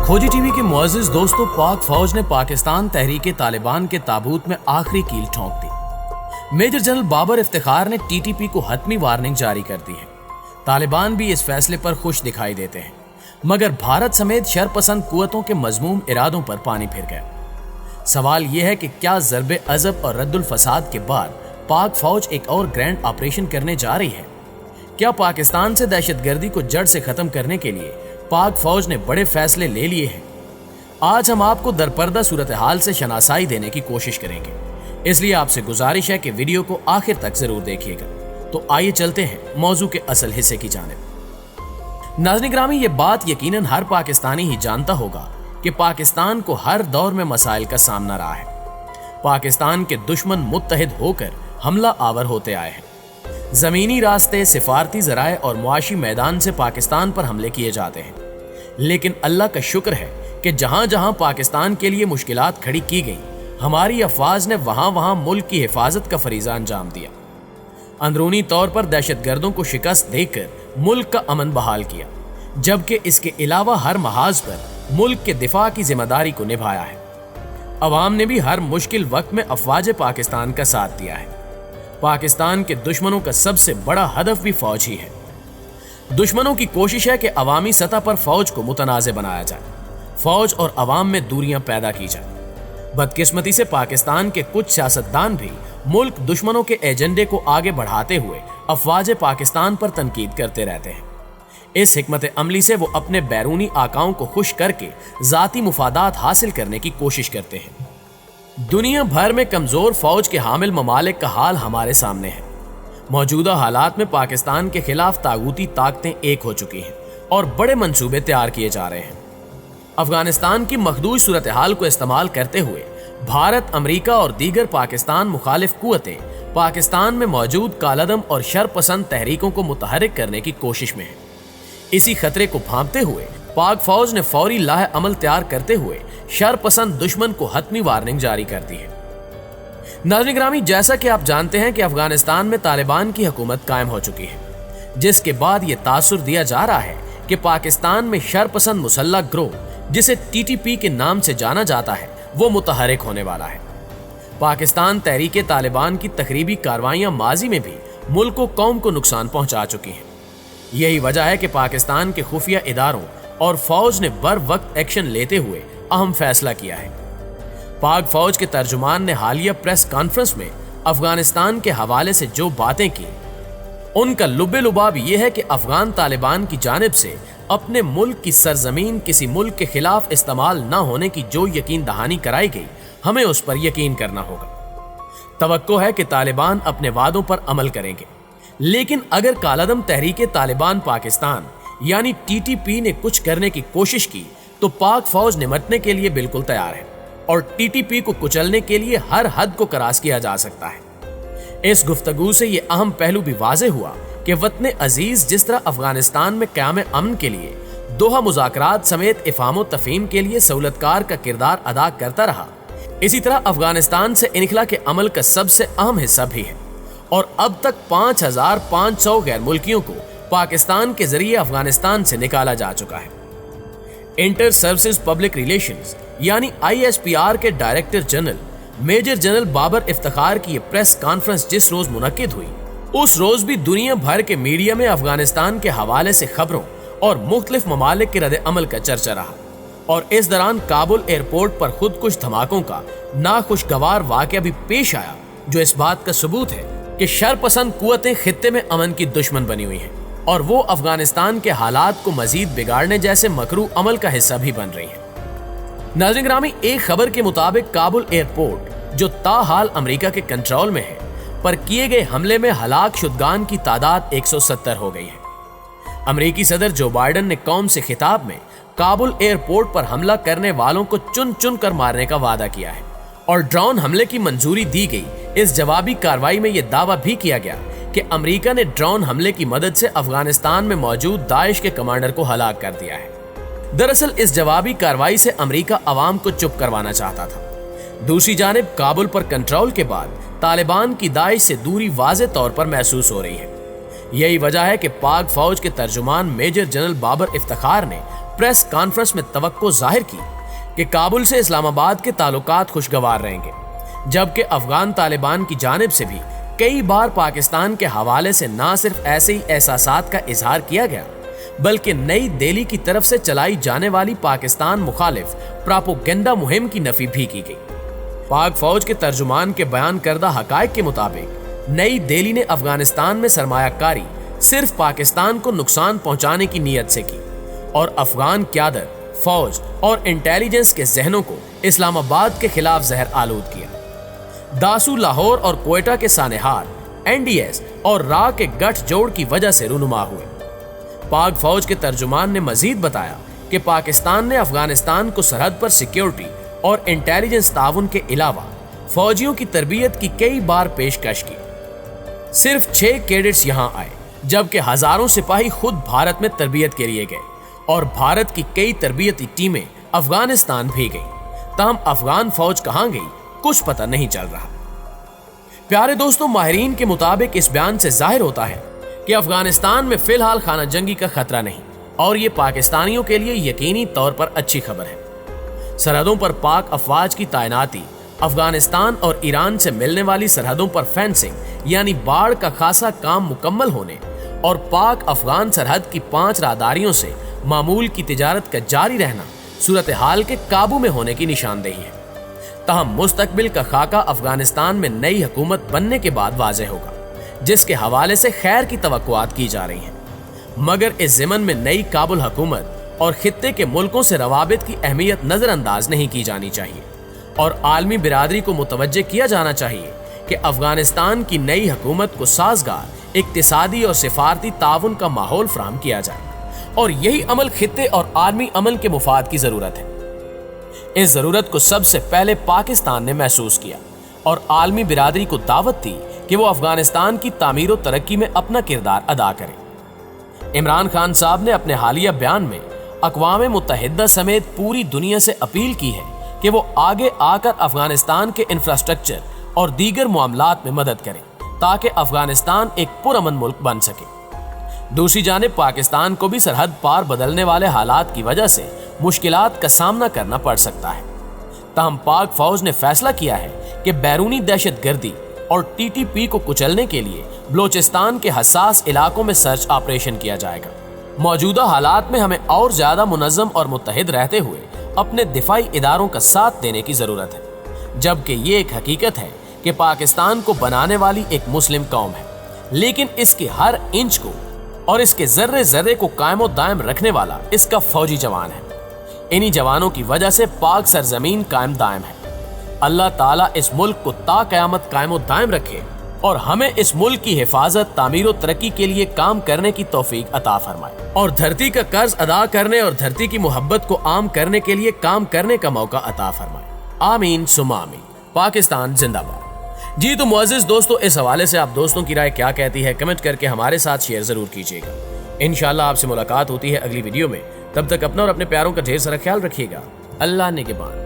खोजी टीवी के मुअज़्ज़िज़ दोस्तों, पाक फौज ने पाकिस्तान तहरीक तालिबान के ताबूत में आखिरी कील ठोंक दी। मेजर जनरल बाबर इफ्तिखार ने टीटीपी को हतमी वार्निंग जारी कर दी है। तालिबान भी इस फैसले पर खुश दिखाई देते हैं, मगर भारत समेत शरपसंद कुव्वतों के मज़मूम इरादों पर पानी फिर गया। सवाल यह है कि क्या ज़रबे अज़ब और रद्दुल फसाद के बाद पाक फौज एक और ग्रैंड ऑपरेशन करने जा रही है? क्या पाकिस्तान से दहशतगर्दी को जड़ से खत्म करने के लिए पाक फौज ने बड़े फैसले ले लिए हैं? आज हम आपको दरपर्दा सूरत हाल से शनासाई देने की कोशिश करेंगे, इसलिए आपसे गुजारिश है कि वीडियो को आखिर तक जरूर देखिएगा। तो आइए चलते हैं मौजू के असल हिस्से की जानिब। नाज़रीन ग्रामी, ये बात यकीनन हर पाकिस्तानी ही जानता होगा कि पाकिस्तान को हर दौर में मसाइल का सामना रहा है। पाकिस्तान के दुश्मन मुत्तहिद होकर हमला आवर होते आए हैं। जमीनी रास्ते, सिफारती ज़राए और मुआशी मैदान से पाकिस्तान पर हमले किए जाते हैं, लेकिन अल्लाह का शुक्र है कि जहां जहां पाकिस्तान के लिए मुश्किलात खड़ी की गई, हमारी अफवाज ने वहां वहां मुल्क की हिफाजत का फरीज़ा अंजाम दिया। अंदरूनी तौर पर दहशतगर्दों को शिकस्त देकर मुल्क का अमन बहाल किया, जबकि इसके अलावा हर महाज पर मुल्क के दिफा की जिम्मेदारी को निभाया है। अवाम ने भी हर मुश्किल वक्त में अफवाज पाकिस्तान का साथ दिया है। पाकिस्तान के दुश्मनों का सबसे बड़ा हदफ भी फौज ही है। दुश्मनों की कोशिश है कि अवामी सतह पर फौज को मुतनाज़ बनाया जाए, फौज और अवाम में दूरियां पैदा की जाए। बदकिस्मती से पाकिस्तान के कुछ सियासतदान भी मुल्क दुश्मनों के एजेंडे को आगे बढ़ाते हुए अफवाज पाकिस्तान पर तनकीद करते रहते हैं। इस हिकमत अमली से वो अपने बैरूनी आकाओं को खुश करके जाती मुफादात हासिल करने की कोशिश करते हैं। दुनिया भर में कमजोर फौज के हामिल ममालिक का हाल हमारे सामने है। मौजूदा हालात में पाकिस्तान के खिलाफ तागूती ताकतें एक हो चुकी हैं और बड़े मंसूबे तैयार किए जा रहे हैं। अफगानिस्तान की मखदूज सूरत हाल को इस्तेमाल करते हुए भारत, अमेरिका और दीगर पाकिस्तान मुखालिफ कुव्वतें पाकिस्तान में मौजूद कालादम और शरपसंद तहरीकों को मुतहरिक करने की कोशिश में है। इसी खतरे को भांपते हुए पाक फौज ने फौरी लाह अमल तैयार करते हुए शरपसंद दुश्मन को हतमी वार्निंग जारी कर दी है। नाज़रीन ग्रामी, जैसा कि आप जानते हैं कि अफगानिस्तान में तालिबान की हुकूमत कायम हो चुकी है, जिसके बाद ये तासुर दिया जा रहा है कि पाकिस्तान में शरपसंद मुसल्लह गिरोह, जिसे टीटीपी के नाम से जाना जाता है, वो मुतहरिक होने वाला है। पाकिस्तान तहरीक तालिबान की तकरीबी कार्रवाइयां माजी में भी मुल्क को कौम को नुकसान पहुंचा चुकी हैं। यही वजह है कि पाकिस्तान के खुफिया इदारों और फौज ने बर वक्त एक्शन लेते हुए अहम फैसला किया है। पाक फौज के तर्जुमान ने हालिया प्रेस कॉन्फ्रेंस में अफगानिस्तान के हवाले से जो बातें की, उनका लुबे लुबाब यह है कि अफगान तालिबान की जानिब से अपने मुल्क की सरजमीन किसी मुल्क के खिलाफ इस्तेमाल न होने की जो यकीन दहानी कराई गई, हमें उस पर यकीन करना होगा। तवक्को है कि तालिबान अपने वादों पर अमल करेंगे, लेकिन अगर कालादम तहरीक तालिबान पाकिस्तान यानी टीटीपी ने कुछ करने की कोशिश की तो पाक फौज निमटने के लिए बिल्कुल तैयार है और टीटीपी को कुचलने के लिए हर हद को क्रॉस किया जा सकता है। इस गुफ्तगू से ये अहम पहलू भी वाज़े हुआ कि वतन अजीज जिस तरह अफगानिस्तान में क़याम अमन के लिए दोहा मुज़ाकरात समेत इफ़ाम तफ़हीम के लिए सहूलतकार का किरदार अदा करता रहा, इसी तरह अफगानिस्तान से इनखला के अमल का सबसे अहम हिस्सा भी है। और अब तक 5500 गैर मुल्कियों को पाकिस्तान के जरिए अफगानिस्तान से निकाला जा चुका है। इंटर सर्विसेज पब्लिक रिलेशंस यानी ISPR के director general major general Babar Iftikhar की ये प्रेस कॉन्फ्रेंस जिस रोज मुनक्किद हुई, उस रोज भी दुनिया भर के मीडिया में अफगानिस्तान के हवाले से खबरों और मुख्तलिफ ममालिक के रद्द अमल का चर्चा रहा। और इस दौरान काबुल एयरपोर्ट पर खुदकुश धमाकों का नाखुशगवार वाकया भी पेश आया, जो इस बात का सबूत है कि शरपसंद कुव्वतें खित्ते में अमन की दुश्मन बनी हुई हैं और वो अफगानिस्तान के हालात को मजीद बिगाड़ने जैसे मकरू अमल का हिस्सा भी बन रही हैं। नाज़रीन ग्रामी, एक खबर के मुताबिक काबुल एयरपोर्ट, जो ताहाल अमेरिका के कंट्रोल में है, पर किए गए हमले में हलाक शुदगान की तादाद 170 हो गई है। अमेरिकी सदर जो बाइडन ने कौम से खिताब में काबुल एयरपोर्ट पर हमला करने वालों को चुन चुन कर मारने का वादा किया है और ड्रोन हमले की मंजूरी दी गई। इस जवाबी कार्रवाई में यह दावा भी किया गया कि अमेरिका ने ड्रोन हमले की मदद से अफगानिस्तान में मौजूद दाइश के कमांडर को हलाक कर दिया है। दरअसल इस जवाबी कार्रवाई से अमेरिका अवाम को चुप करवाना चाहता था। दूसरी जानिब काबुल पर कंट्रोल के बाद तालिबान की दाइश से दूरी वाज़े तौर पर महसूस हो रही है। यही वजह है कि पाक फौज के तर्जुमान मेजर जनरल बाबर इफ्तिखार ने प्रेस कॉन्फ्रेंस में तवक्को जाहिर की कि काबुल से इस्लामाबाद के ताल्लुकात खुशगवार रहेंगे, जबकि अफगान तालिबान की जानिब से भी कई बार पाकिस्तान के हवाले से ना सिर्फ ऐसे ही एहसासात का इजहार किया गया, बल्कि नई दिल्ली की तरफ से चलाई जाने वाली पाकिस्तान मुखालिफ प्रोपेगेंडा मुहिम की नफी भी की गई। पाक फौज के तर्जुमान के बयान करदा हकायक के मुताबिक नई दिल्ली ने अफगानिस्तान में सरमायाकारी सिर्फ पाकिस्तान को नुकसान पहुंचाने की नीयत से की और अफगान क्यादत, फौज और इंटेलिजेंस के जहनों को इस्लामाबाद के खिलाफ जहर आलूद किया। दासू लाहौर और कोयटा के सानेहार एनडीएस और रा के गठजोड़ की वजह से रूनुमा हुए। पाक फौज के तर्जुमान ने मजीद बताया कि पाकिस्तान ने अफगानिस्तान को सरहद पर सिक्योरिटी और इंटेलिजेंस ताउन के अलावा फौजियों की तरबियत की कई बार पेशकश की। सिर्फ 6 कैडेट्स यहां आए, जबकि हजारों सिपाही खुद भारत में तरबियत के लिए गए और भारत की कई तरबियती टीमें अफगानिस्तान भी गईं। ताहम अफगान फौज कहां गई कुछ पता नहीं चल रहा। प्यारे दोस्तों, माहिरीन के मुताबिक इस बयान से जाहिर होता है कि अफगानिस्तान में फिलहाल खाना जंगी का खतरा नहीं और ये पाकिस्तानियों के लिए यकीनी तौर पर अच्छी खबर है। सरहदों पर पाक अफवाज की तैनाती, अफगानिस्तान और ईरान से मिलने वाली सरहदों पर फेंसिंग यानी बाड़ का खासा काम मुकम्मल होने और पाक अफगान सरहद की 5 राहदारियों से मामूल की तिजारत का जारी रहना सूरत हाल के काबू में होने की निशानदेही है। ताहम मुस्तकबिल का खाका अफगानिस्तान में नई हुकूमत बनने के बाद वाज़ेह होगा, जिसके हवाले से खैर की तवक्कुआत की जा रही हैं। मगर इस ज़िमन में नई काबुल हुकूमत और खित्ते के मुल्कों से रवाबित की अहमियत नज़रअंदाज नहीं की जानी चाहिए और आलमी बिरादरी को मुतवज्जे किया जाना चाहिए कि अफगानिस्तान की नई हुकूमत को साजगार इक्तिसादी और सिफारती ताउन का माहौल फराहम किया जाए और यही अमल खित्ते और आलमी अमल के मुफाद की ज़रूरत है। इस ज़रूरत को सबसे पहले पाकिस्तान ने महसूस किया और आलमी बिरादरी को दावत दी कि वो अफगानिस्तान की तामीर और तरक्की में अपना किरदार अदा करें। इमरान खान साहब ने अपने हालिया बयान में अक़वाम मुत्तहिदा समेत पूरी दुनिया से अपील की है कि वो आगे आकर अफगानिस्तान के इंफ्रास्ट्रक्चर और दीगर मामलात में मदद करें ताकि अफगानिस्तान एक पुरअमन मुल्क बन सके। दूसरी जानिब पाकिस्तान को भी सरहद पार बदलने वाले हालात की वजह से मुश्किलात का सामना करना पड़ सकता है। ताहम पाक फौज ने फैसला किया है कि बैरूनी दहशतगर्दी और टीटीपी को कुचलने के लिए बलोचिस्तान के हसास इलाकों में सर्च ऑपरेशन किया जाएगा। मौजूदा हालात में हमें और ज्यादा मुनज़्ज़म और मुत्तहिद रहते हुए अपने दिफाई इदारों का साथ देने की जरूरत है, जबकि ये एक हकीकत है कि पाकिस्तान को बनाने वाली एक मुस्लिम कौम है, लेकिन इसके हर इंच को और इसके जर्रे जर्रे को कायमो दायम रखने वाला इसका फौजी जवान है। इन्हीं जवानों की वजह से पाक सरजमीन कायम दायम है। अल्लाह ताला इस मुल्क को ता क़यामत कायमो दायम रखे और हमें इस मुल्क की हिफाजत, तामीर और तरक्की के लिए काम करने की तौफीक अता फरमाए और धरती का कर्ज अदा करने और धरती की मोहब्बत को आम करने के लिए काम करने का मौका अता फरमाए। आमीन सुम्मा आमीन। पाकिस्तान जिंदाबाद। जी तो मुअज़्ज़िज़ दोस्तों, इस हवाले से आप दोस्तों की राय क्या कहती है कमेंट करके हमारे साथ शेयर जरूर कीजिएगा। इंशाल्लाह आपसे मुलाकात होती है अगली वीडियो में। तब तक अपना और अपने प्यारों का ढेर सारा ख्याल रखिएगा। अल्लाह निगहबान।